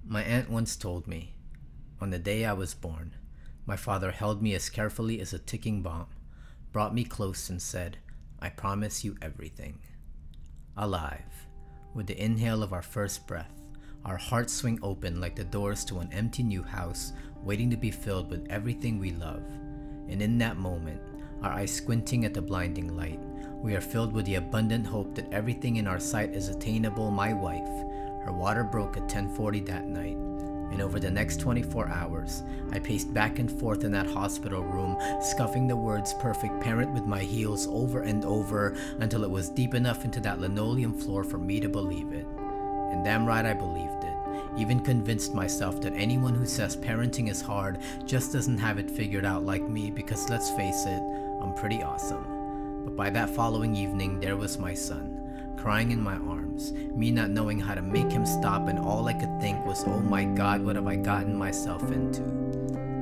My aunt once told me, on the day I was born, my father held me as carefully as a ticking bomb, brought me close and said, "I promise you everything." Alive, with the inhale of our first breath, our hearts swing open like the doors to an empty new house waiting to be filled with everything we love. And in that moment, our eyes squinting at the blinding light, we are filled with the abundant hope that everything in our sight is attainable. My wife, her water broke at 10:40 that night, and over the next 24 hours, I paced back and forth in that hospital room, scuffing the words "perfect parent" with my heels over and over until it was deep enough into that linoleum floor for me to believe it. And damn right I believed it. Even convinced myself that anyone who says parenting is hard just doesn't have it figured out like me, because let's face it, I'm pretty awesome. But by that following evening, there was my son, crying in my arms, me not knowing how to make him stop, and all I could think was, oh my God, what have I gotten myself into?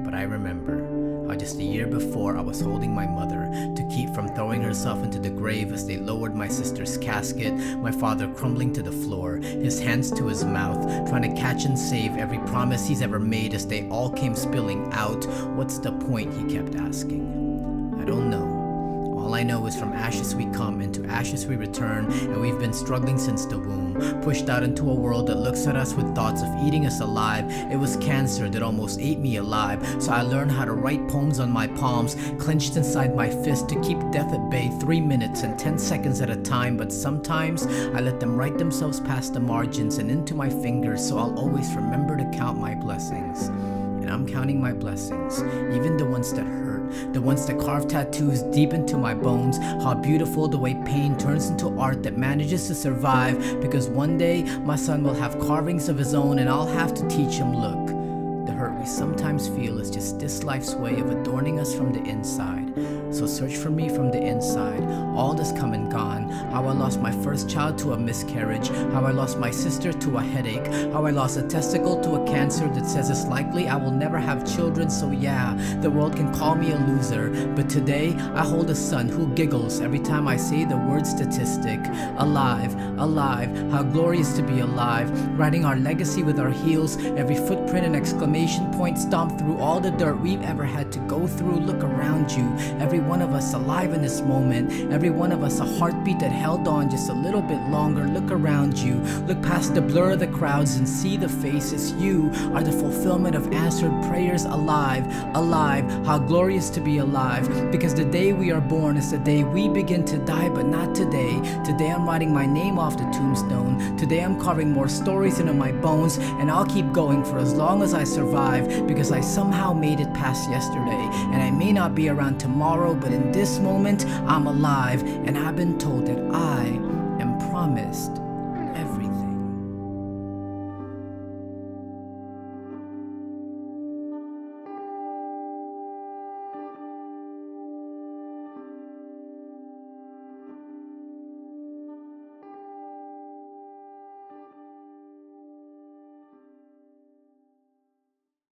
But I remember how just a year before I was holding my mother to keep from throwing herself into the grave as they lowered my sister's casket, my father crumbling to the floor, his hands to his mouth, trying to catch and save every promise he's ever made as they all came spilling out. What's the point, he kept asking. I don't know. All I know is from ashes we come, and to ashes we return, and we've been struggling since the womb, pushed out into a world that looks at us with thoughts of eating us alive. It was cancer that almost ate me alive, so I learned how to write poems on my palms, clenched inside my fist to keep death at bay 3 minutes and 10 seconds at a time. But sometimes I let them write themselves past the margins and into my fingers, so I'll always remember to count my blessings. And I'm counting my blessings, even the ones that hurt, the ones that carve tattoos deep into my bones. How beautiful the way pain turns into art that manages to survive, because one day my son will have carvings of his own and I'll have to teach him, look, the hurt we sometimes feel is just this life's way of adorning us from the inside. So search for me from the inside, all that's come and gone. How I lost my first child to a miscarriage, how I lost my sister to a headache, how I lost a testicle to a cancer that says it's likely I will never have children. So yeah, the world can call me a loser, but today I hold a son who giggles every time I say the word statistic. Alive, alive, how glorious to be alive, writing our legacy with our heels, every footprint and exclamation point stomped through all the dirt we've ever had to go through. Look around you, every one of us alive in this moment, every one of us a heartbeat that held on just a little bit longer. Look around you, look past the blur of the crowds and see the faces. You are the fulfillment of answered prayers. Alive, alive, how glorious to be alive, because the day we are born is the day we begin to die, but not today. Today I'm writing my name off the tombstone. Today I'm carving more stories into my bones, and I'll keep going for as long as I survive, because I somehow made it past yesterday, and I may not be around tomorrow, but in this moment I'm alive, and I've been told that I am promised